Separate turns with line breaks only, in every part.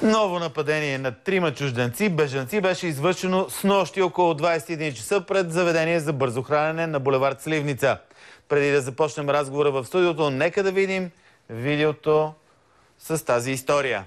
Ново нападение на 3 чужденци, бежанци, беше извършено снощи около 21 часа пред заведение за бързо хранене на булевард Сливница. Преди да започнем разговора в студиото, нека да видим видеото с тази история.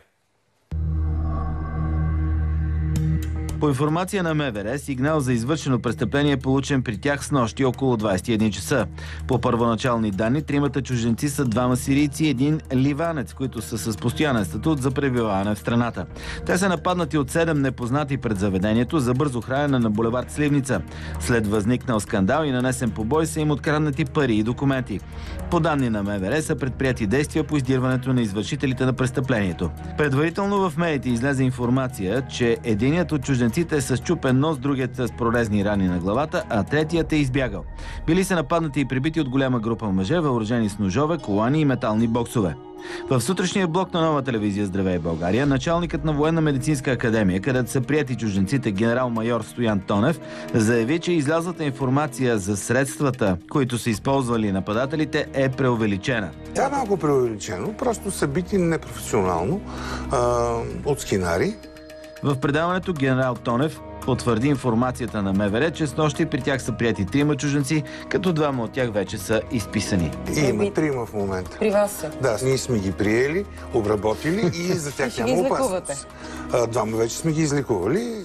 По информация на МВР, сигнал за извършено престъпление е получен при тях снощи около 21 часа. По първоначални данни, 3 чужденци са 2 сирийци и 1 ливанец, които са с постоянен статут за пребиваване в страната. Те са нападнати от 7 непознати пред заведението за бързо хранене на булевард Сливница. След възникнал скандал и нанесен побой са им откраднати пари и документи. По данни на МВР са предприяти действия по издирването на извършителите на престъплението. Предварително в медиите излезе информация, че единият от чужденците е с счупен нос, другият с прорезни рани на главата, а третият е избягал. Били са нападнати и прибити от голяма група мъже, въоръжени с ножове, колани и метални боксове. В сутрешния блок на Нова телевизия "Здравей, България", началникът на Военна-медицинска академия, където са приети чужденците, генерал-майор Стоян Тонев, заяви, че излязлата информация за средствата, които са използвали нападателите, е преувеличена.
Тя е малко преувеличено, просто са бити непрофесионално от скинари.
В предаването генерал Тонев потвърди информацията на МВР, че снощи при тях са приети 3 чужденци, като 2 от тях вече са изписани.
Има 3 в момента.
При вас са?
Да, ние сме ги приели, обработили и за тях няма опасност. 2 вече сме ги излекували.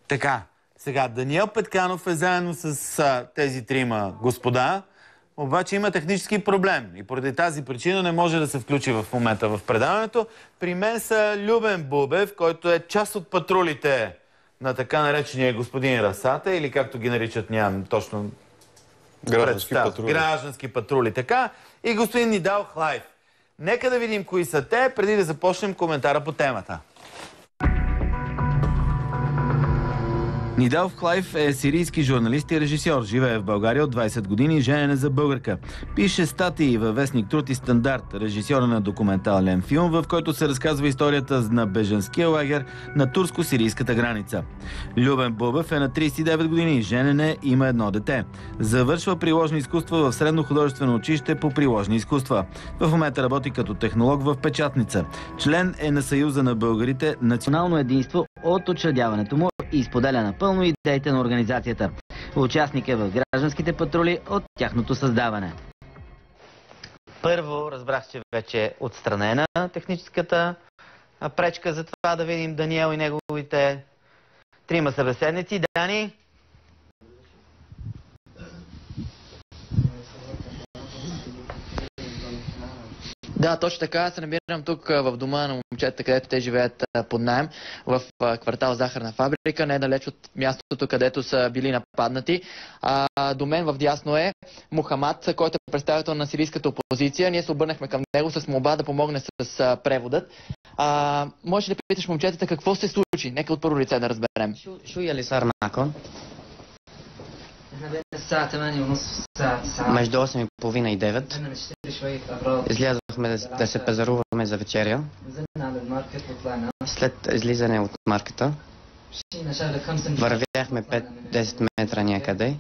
Така, сега Даниел Петканов е заедно с тези 3 господа, обаче има технически проблем и поради тази причина не може да се включи в момента в предаването. При мен са Любен Бубев, който е част от патрулите на така наречения господин Расата, или както ги наричат, нямам точно граждански патрули. Така, и господин Нидал Хлаев. Нека да видим кои са те, преди да започнем коментара по темата. Нидал Хлаев е сирийски журналист и режисьор. Живее в България от 20 години и женен е за българка. Пише статии във вестник "Труд и Стандарт", режисьора на документален филм, в който се разказва историята на бежанския лагер на турско-сирийската граница. Любен Бубев е на 39 години, женен е, има 1 дете. Завършва приложни изкуства в Средно художествено училище по приложни изкуства. В момента работи като технолог в печатница. Член е на Съюза на българите "Национално единство" от учредяването му и споделя напълно идеите на организацията. Участник е в гражданските патрули от тяхното създаване. Първо разбрах, че вече е отстранена техническата пречка за това да видим Даниел и неговите 3 събеседници. Дани?
Да, точно така. Аз се намирам тук в дома на момчета, където те живеят под наем, в квартал Захарна фабрика, недалеч от мястото, където са били нападнати. До мен в дясно е Мухамад, който е представител на сирийската опозиция. Ние се обърнахме към него с молба да помогне с преводът. Можеш ли да питаш момчетата какво се случи? Нека от първо лице да разберем.
شوية اللي صار معكم؟ Между 8:30 и 9 излязохме да се пазаруваме за вечеря. След излизане от маркета вървяхме 5-10 метра някъде.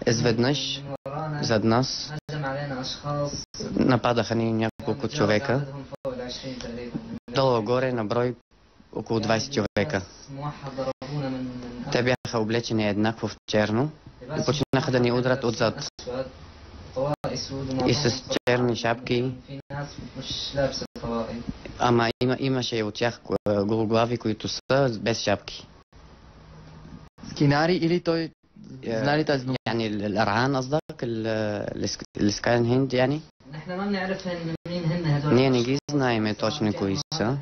Изведнъж зад нас нападаха ни няколко човека. Долу-горе на брой около 20 човека. Те бяха облечени еднакво в черно и почнаха да ни удрят отзад. И с черни шапки. Ама имаше и от тях гологлави, които са без шапки.
Скинари или той знае ли тази дума?
يعني الأرعان قصدك السكاين هند يعني؟ Ние не ги знаеме точно кои са.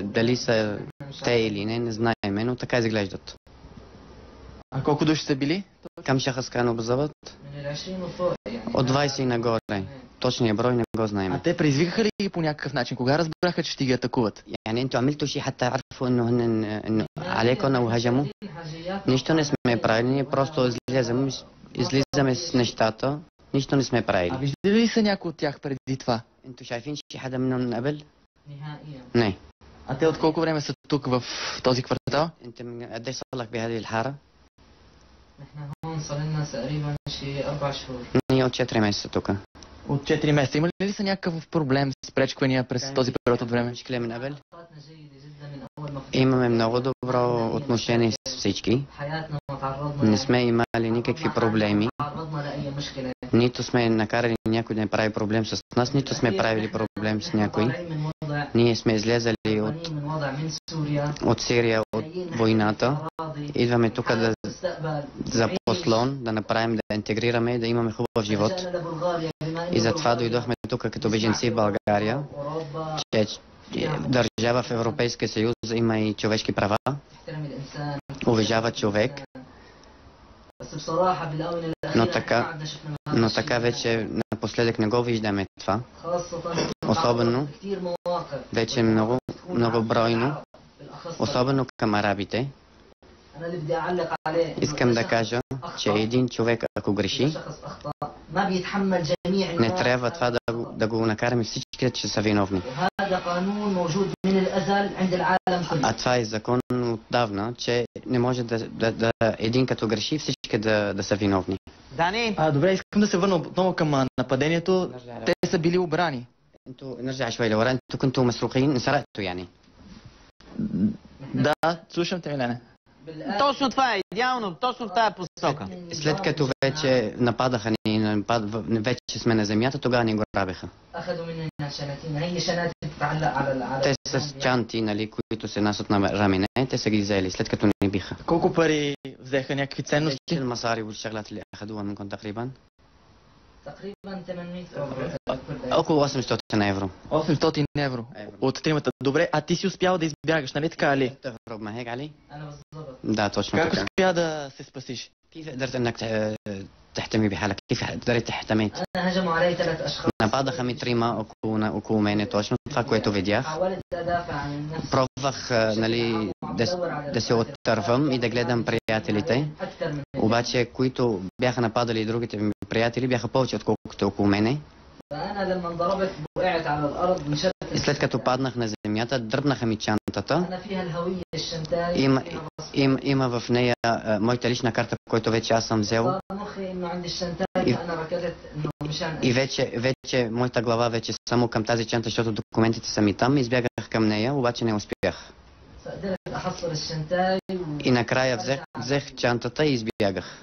Дали са те или не знаеме, но така изглеждат.
А колко души са били?
Към шахас кано базават? От 20 и нагоре. Точния брой не го знаем.
А те предизвикаха ли ги по някакъв начин? Кога разбраха, че ще ги атакуват?
يعني انتوا عملتوا شيء حتى يعرفوا انه عليكم او هجموا? Нищо не сме правили, ние просто излизаме с нещата. Нищо не сме правили.
А виждали ли са някой от тях преди това?
انتوا شايفين شيء حدا منهم قبل؟ Не.
А те от колко време са тук в този квартал?
انت قديش صار لك بهذه الحاره؟
نحن هون صار لنا تقريبا شي 4 شهور.
Ние от 4 месеца тук.
От 4 месеца. Има ли са някакъв проблем с пречквания през този период от време?
Имаме много добро отношение с всички. Не сме имали никакви проблеми. Нито сме накарали някой да не прави проблем с нас, нито сме правили проблем с някой. Ние сме излезали от Сирия, от войната. Идваме тук за послон, да направим, да интегрираме, да имаме хубав живот. И затова дойдохме тук като беженци в България. Държава в Европейския съюз има и човешки права. Уважава човек. Но така вече напоследък не го виждаме това. Особено вече много бройно. Особено към арабите. Искам да кажа, че един човек, ако греши, не трябва това да го накараме всички, че са виновни. А това е закон отдавна, че не може да един като греши, всички да са виновни.
Дани! Добре, искам да се върна отново към нападението. Те са били обрани. Да, слушам те, Милене.
Точно това е идеално, точно в тази посока.
След като вече нападаха ни, вече сме на земята, тогава ни го рабеха. Те с чанти, нали, които се насят на рамене, те са ги взели, след като ни биха.
Колко пари взеха, някакви ценности?
Около 800 евро.
800 евро от тримата. Добре, а ти си успял да избягаш, нали така ли?
Да, точно така.
Как успя да се спасиш?
Нападаха ми трима около мене, точно това, което видях. Пробвах, нали, да се оттървам и да гледам приятелите. Обаче, които бяха нападали другите ми приятели, бяха повече отколкото около мене. И след като паднах на земята, дръпнаха ми чантата. Има в нея моята лична карта, която вече аз съм взел. И вече моята глава вече само към тази чанта, защото документите са ми там. Избягах към нея, обаче не успях. И накрая взех чантата и избягах.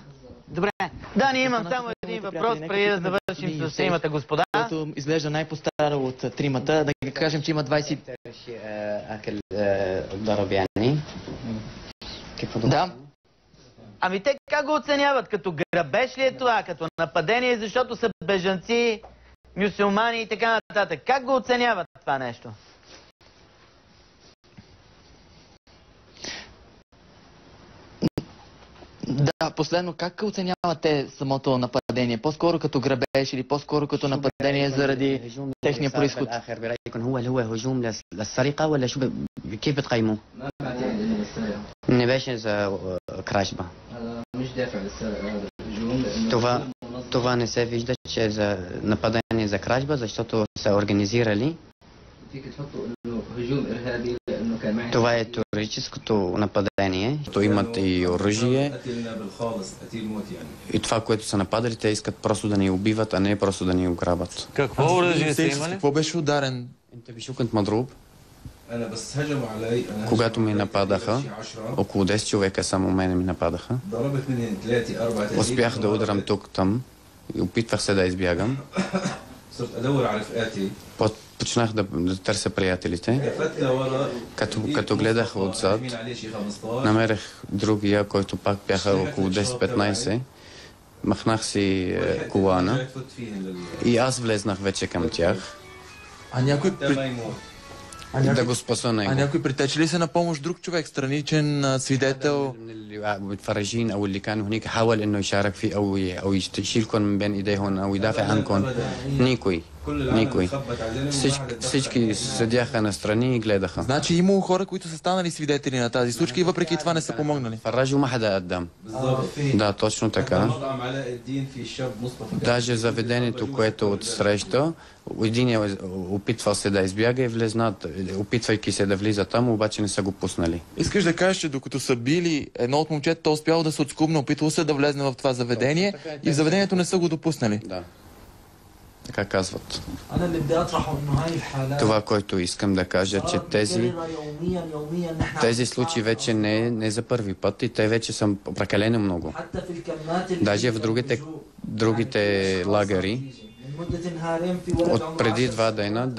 Добре. Да, ние имам само един въпрос, преди да завършим с тримата господа.
Който изглежда най-постара от тримата, да кажем, че има 20... Да.
Ами те как го оценяват? Като грабеж ли е това? Като нападение, защото са бежанци, мюсюлмани и така нататък? Как го оценяват това нещо?
Да, последно, как оценявате самото нападение? По-скоро като грабеж или по-скоро като нападение заради техния происход?
Не беше за кражба. Това не се вижда, че е за нападение за кражба, защото са организирали. Това е терористическото нападение. То имат и оръжие. И това, което са нападали, те искат просто да ни убиват, а не просто да ни ограбят.
Какво оръжие са имали?
Какво беше ударен?
Когато ми нападаха, около 10 човека само мене ми нападаха. Успях да удрям тук-там и опитвах се да избягам. Почнах да търся приятелите. Като гледах отзад, намерих другия, който пак бяха около 10-15. Махнах си колана и аз влезнах вече към тях. Да го спаса него.
А някой притече ли се на помощ друг човек, страничен свидетел?
متفرجين او اللي كانوا هناك حاول انه يشارك فيه او يشيلكم من بين ايديهم او يدافع عنكم. Никой. Всички седяха настрани и гледаха.
Значи имало хора, които са станали свидетели на тази случка и въпреки това не са помогнали.
Фаражу махада аддам. Да, точно така. Даже заведението, което отсреща, един опитвал се да избяга и влезнат, опитвайки се да влиза там, обаче не са го пуснали.
Искаш да кажеш, че докато са били, едно от момчетата успяло да се отскубне, опитвало се да влезне в това заведение и в заведението не са го допуснали.
Да. така казват. Това, което искам да кажа, че тези случаи вече не за първи път и те вече са прекалено много. Даже в другите лагери от преди 2 дена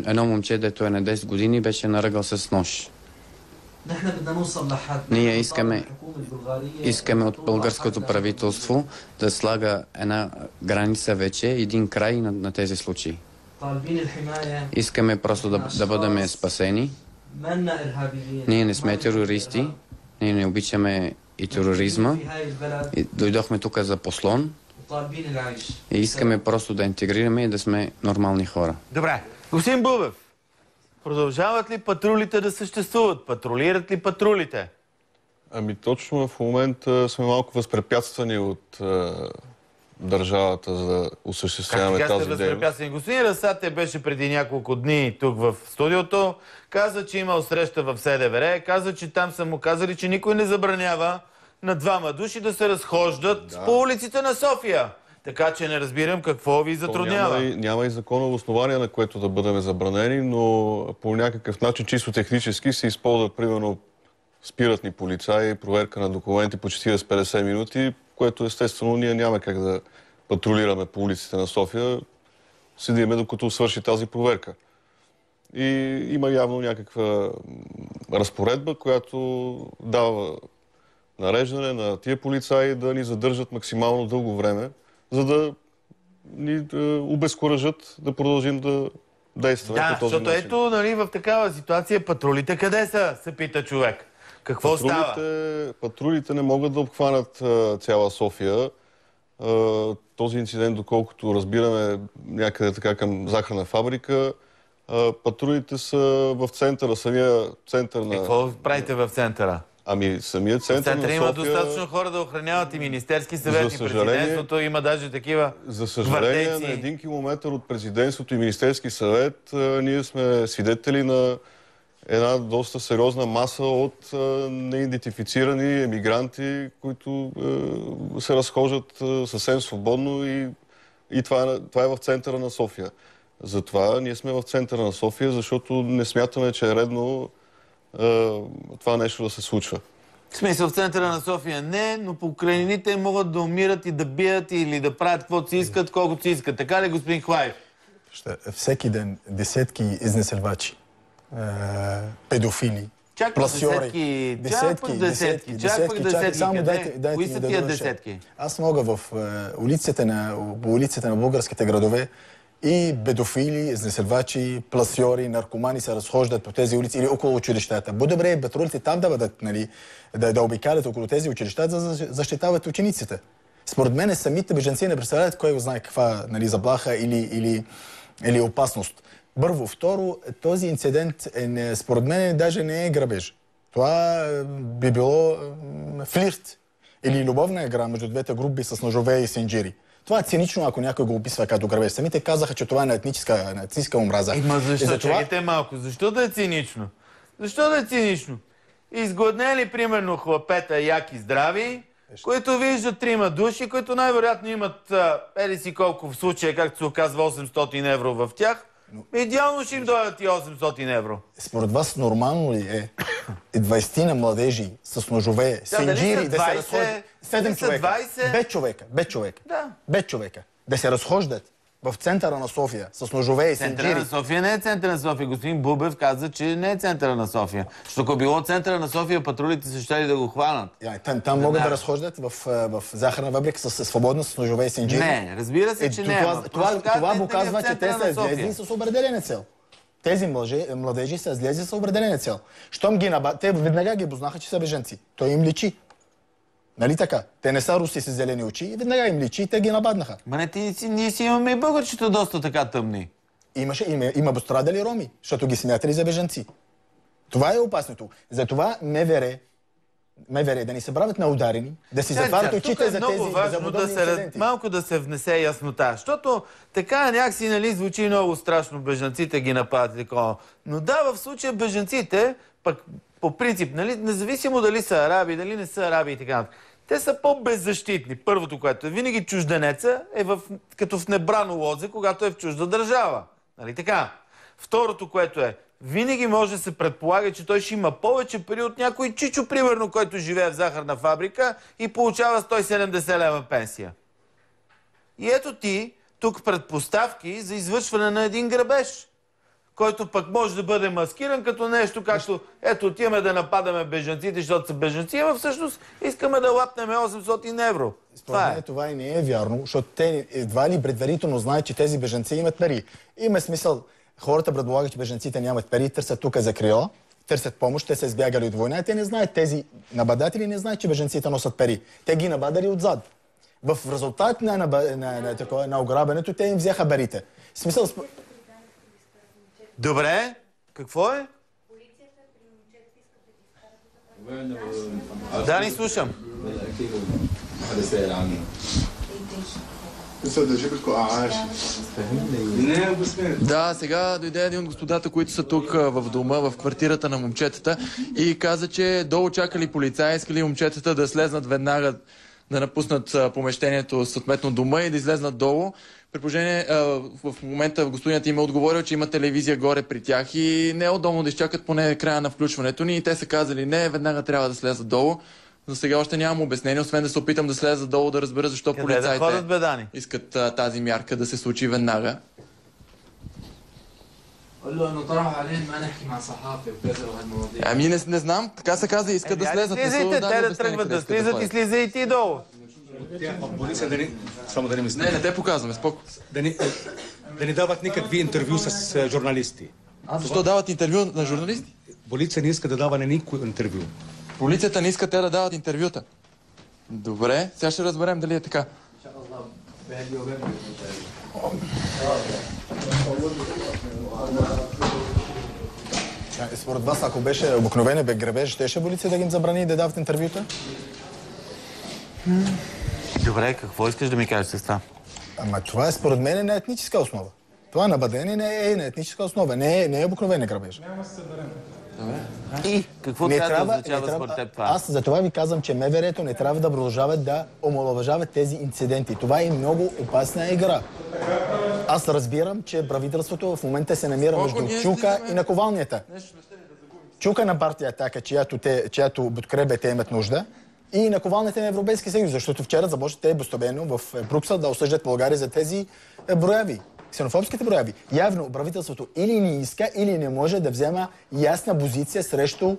едно момче, дето е на 10 години, беше наръгал с нож. Ние искаме от българското правителство да слага една граница вече, един край на тези случаи. Искаме просто да бъдем спасени. Ние не сме терористи, ние не обичаме и тероризма. Дойдохме тук за послон и искаме просто да интегрираме и да сме нормални хора.
Добре. Господин Бубев, продължават ли патрулите да съществуват? Патрулират ли патрулите?
Ами точно в момента сме малко възпрепятствани от държавата за да осъществяваме тази дейност.
Господин Расате беше преди няколко дни тук в студиото. Каза, че имал среща в СДВР. Каза, че там са му казали, че никой не забранява на 2 души да се разхождат по улиците на София. Така че не разбирам какво ви затруднява.
Няма и законово основание, на което да бъдем забранени, но по някакъв начин, чисто технически, се използват, примерно, спират ни полицаи, проверка на документи по 40-50 минути, което естествено ние няма как да патрулираме по улиците на София. Седиме докато свърши тази проверка. И има явно някаква разпоредба, която дава нареждане на тия полицаи да ни задържат максимално дълго време, за да ни обезкуражат да продължим да действаме по този начин.
Да, защото ето, нали, в такава ситуация патрулите къде са, се пита човек. Какво става?
Патрулите не могат да обхванат цяла София. Този инцидент, доколкото разбираме, някъде така към захарна фабрика, патрулите са в центъра, самия център на...
Какво правите в центъра?
Ами самия център на София...
има достатъчно хора да охраняват и Министерски съвет, и президентството, има даже такива
За съжаление, на 1 километър от президентството и Министерски съвет ние сме свидетели на една доста сериозна маса от неидентифицирани емигранти, които се разхождат съвсем свободно и това е в центъра на София. Затова ние сме в центъра на София, защото не смятаме, че е редно това нещо да се случва.
В смисъл, в центъра на София не, но по крайнините могат да умират и да бият или да правят каквото си искат, колкото си искат. Така ли, господин Хлаев?
Всеки ден десетки изнеселвачи, педофили, пласьори.
Десетки.
Само дайте
кои са тия десетки?
Аз мога по улиците на българските градове и педофили, изнеселвачи, пласьори, наркомани се разхождат по тези улици или около училищата. По-добре патрулите там да бъдат, нали, да обикалят около тези училища, за да защитават учениците. Според мен самите бежанци не представляват кой го знае каква, нали, заплаха или опасност. Първо. Второ, този инцидент според мен даже не е грабеж. Това би било флирт или любовна игра между двете групи с ножове и синджири. Това е цинично, ако някой го описва като грабеж. Самите казаха, че това е на етническа омраза.
Защо? Чакайте малко. Защо да е цинично? Защо да е цинично? Изгладнели, примерно, хлапета яки здрави, които виждат 3 души, които най-вероятно имат си колко в случая, както се оказва, 800 евро в тях. Идеално ще им дойдат и 800 евро.
Според вас нормално ли е 20 младежи с ножове, синджири, да се разхождат? 7 човека. 5 човека. Да се разхождат в центъра на София с ножове и синджири.
Центъра на София не е центъра на София. Господин Бубев каза, че не е центъра на София. Защото ако било центъра на София, патрулите се щели да го хванат.
Там могат да разхождат в захарна фабрика свободно с ножове и синджири.
Не, разбира се, че не.
Това го казва, че те са излезли с определена цел. Тези младежи са излезли с определена цел. Щом те веднага ги познаха, че са бежанци. Той им личи. Нали така? Те не са руси с зелени очи и веднага им личи и те ги нападнаха.
Ние си имаме и българчета доста така тъмни.
Има пострадали роми, защото ги смятали за бежанци. Това е опасното. Затова МВР да ни се правят на ударени, да си затварят очите за тези подобни инциденти.
Малко да се внесе яснота, защото така някакси, нали, звучи много страшно, бежанците ги нападат и такова. Но да, в случая бежанците, пък по принцип, нали, независимо дали са араби, дали не са араби и така, те са по-беззащитни. Първото, което е, винаги чужденеца е като в небрано лозе, когато е в чужда държава. Нали така? Второто, което е, винаги може да се предполага, че той ще има повече пари от някой чичо, примерно, който живее в захарна фабрика и получава 170 лева пенсия. И ето ти тук предпоставки за извършване на един грабеж, който пък може да бъде маскиран като нещо, както ето отиваме да нападаме бежанците, защото са бежанци, а всъщност искаме да лапнем 800 евро.
Това и не е вярно, защото те едва ли предварително знаят, че тези бежанци имат пари. Има смисъл, хората предполагат, че бежанците нямат пари, търсят тук закрила, търсят помощ, те са избягали от война, те не знаят, тези нападатели не знаят, че бежанците носят пари. Те ги нападали отзад. В резултат на ограбенето те им взеха парите. Смисъл...
Добре, какво е? Да, ни слушам.
Да, сега дойде един от господата, които са тук в дома, в квартирата на момчетата и каза, че долу чакали полицаи, искали момчетата да слезнат веднага, да напуснат помещението, съответно дома и да излезнат долу. При положение, в момента господинът им е отговорил, че има телевизия горе при тях и не е удобно да изчакат поне края на включването ни и те са казали не, веднага трябва да слезат долу. За сега още нямам обяснение, освен да се опитам да слеза долу да разбера защо полицаите искат тази мярка да се случи веднага. Ами не знам, така се каза, искат да слезат.
Слизайте, те да тръгват да слизат и слиза и ти долу.
Не те показваме, споко.
Да не дават никакви интервю с журналисти.
Защо дават интервю на журналисти?
Полиция не иска да дава на никой интервю.
Полицията не иска те да дават интервюта. Добре, сега ще разберем дали е така.
Според вас, ако беше обикновен грабеж, щеше полиция да ги забрани да дават интервюта?
Добре, какво искаш да ми кажеш с това?
Ама това е според мен на етническа основа. Това нападение не е на етническа основа, не е обикновен грабеж.
Няма да се съберем. И какво трябва да означава според теб това?
Аз за това ви казвам, че МВР-то не трябва да продължават да омаловажават тези инциденти. Това е много опасна игра. Аз разбирам, че правителството в момента се намира между чука и наковалнята. Чука на партия Атака, чиято подкрепа те имат нужда, и наковалнята на Европейския съюз, защото вчера започнаха те безстабелно в Брюксел да осъждат България за тези прояви. Ксенофобските прояви. Явно правителството или не иска, или не може да взема ясна позиция срещу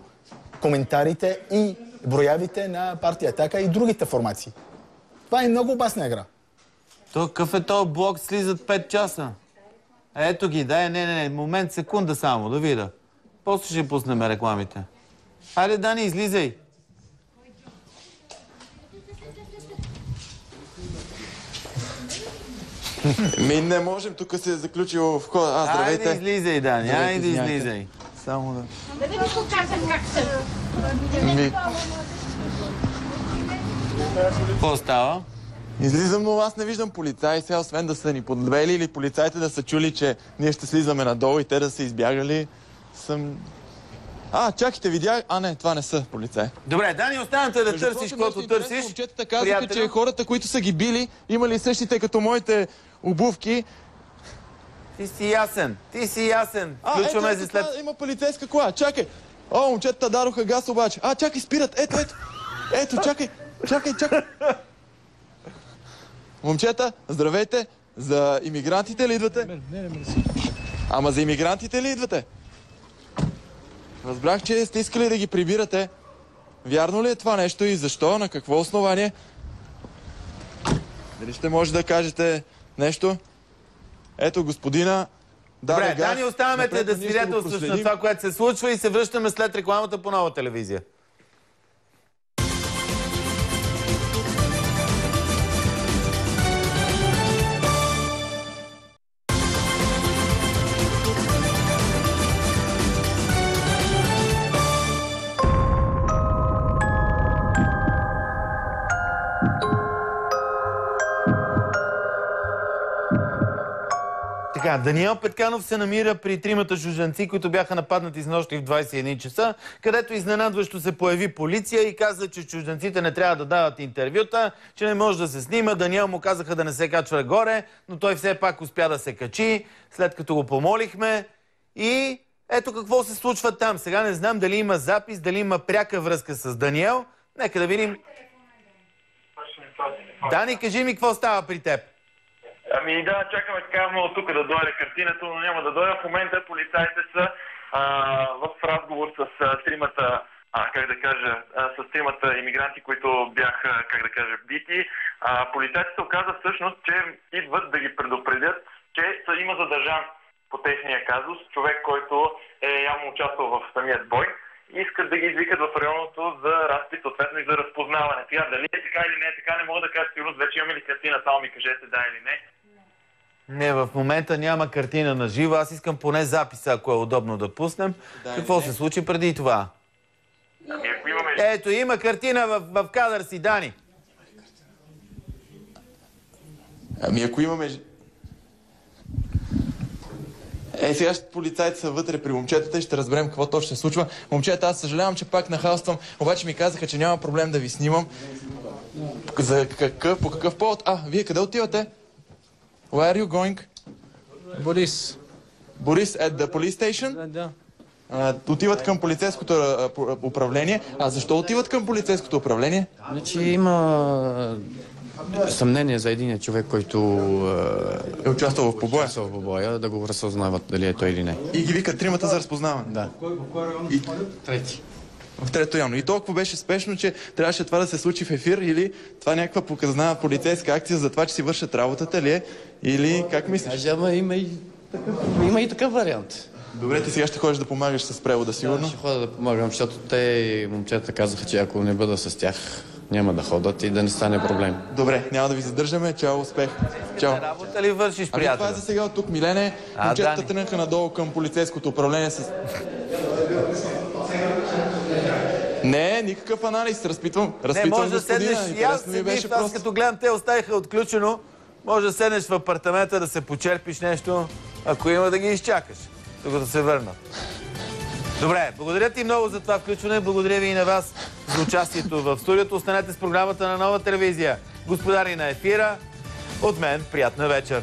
коментарите и проявите на партия Атака и другите формации. Това е много опасна игра.
Какъв е този блок? Слизат 5 часа. Ето ги, не, момент, секунда само, да видя. После ще пуснем рекламите. Хайде, Дани, излизай.
Ми не можем, тук се е заключило в хода. Здравейте.
Айде излизай, Дани, айде излизай. Само да...
Да ви покажем как се...
Какво става?
Излизам, но аз не виждам полицаи сега, освен да са ни подвели или полицаите да са чули, че ние ще слизаме надолу и те да са избягали. Чакайте, видях... не, това не са полицаи.
Добре, Дани, останете да търсиш, каквото търсиш.
Момчетата казаха, че хората, които са ги били, имали същите като моите обувки.
Ти си ясен. Включваме се след...
Има полицейска кола, чакай. Момчетата дадоха газ обаче. Чакай, спират, ето, чакай. Момчета, здравейте. За имигрантите ли идвате? Не. Ама за имигрантите ли идвате? Разбрах, че сте искали да ги прибирате. Вярно ли е това нещо и защо? На какво основание? Дали ще може да кажете нещо? Ето, господина...
Добре, Дани, оставаме те да свидетелстваш на това, което се случва и се връщаме след рекламата по Нова телевизия. Така, Даниел Петканов се намира при тримата чужденци, които бяха нападнати снощи в 21 часа, където изненадващо се появи полиция и каза, че чужденците не трябва да дават интервюта, че не може да се снима. Даниел му казаха да не се качва горе, но той все пак успя да се качи, след като го помолихме. И ето какво се случва там. Сега не знам дали има запис, дали има пряка връзка с Даниел. Нека да видим. Дани, кажи ми какво става при теб.
Ами да, чакаме така много тук да дойде картината, но няма да дойде. В момента полицаите са в разговор с тримата, с тримата имигранти, които бяха, бити. Полицаите се оказа всъщност, че идват да ги предупредят, че има задържан по техния казус човек, който е явно участвал в самият бой. Искат да ги извикат в районното за разпит, съответно и за разпознаване. Сега дали е така или не е така, не мога да кажа сигурно. Вече имаме ли картина, само ми кажете да или не.
Не, в момента няма картина на живо. Аз искам поне записа, ако е удобно да пуснем. Какво се случи преди това?
Ами ако имаме...
Ето, има картина в кадър си, Дани.
Ами ако имаме... Сега полицайите са вътре при момчетата и ще разберем какво точно се случва. Момчета, аз съжалявам, че пак нахалствам, обаче ми казаха, че няма проблем да ви снимам. По какъв повод? Вие къде отивате? Where are you going?
Борис.
Борис, at the police station?
Да.
Отиват към полицейското управление. Защо отиват към полицейското управление?
Значи има съмнение за един човек, който
е участвал в побоя.
Да го разпознават дали е той или не.
И ги викат тримата за разпознаване?
Да.
И...
Трети.
В трето явно. И толкова беше спешно, че трябваше това да се случи в ефир, или това някаква показна полицейска акция за това, че си вършат работата ли е? Или как мислиш?
Има и такъв вариант.
Добре, ти сега ще ходиш да помагаш с превода, сигурно?
Да, ще ходя да помагам, защото те момчета казаха, че ако не бъда с тях, няма да ходят и да не стане проблем.
Добре, няма да ви задържаме. Чао, успех. Чао.
Работа ли вършиш, приятел?
Това е за сега от тук, Милене. Момчетата тръгнаха надолу към полицейското управление с... Не, никакъв анализ. Разпитвам господина. Интересно ми беше просто.
Аз като гледам, те оставиха отключено. Може да седнеш в апартамента, да се почерпиш нещо, ако има да ги изчакаш, докато се върнат. Добре, благодаря ти много за това включване. Благодаря ви и на вас за участието в студиото. Останете с програмата на Нова телевизия. Господари на ефира, от мен приятна вечер.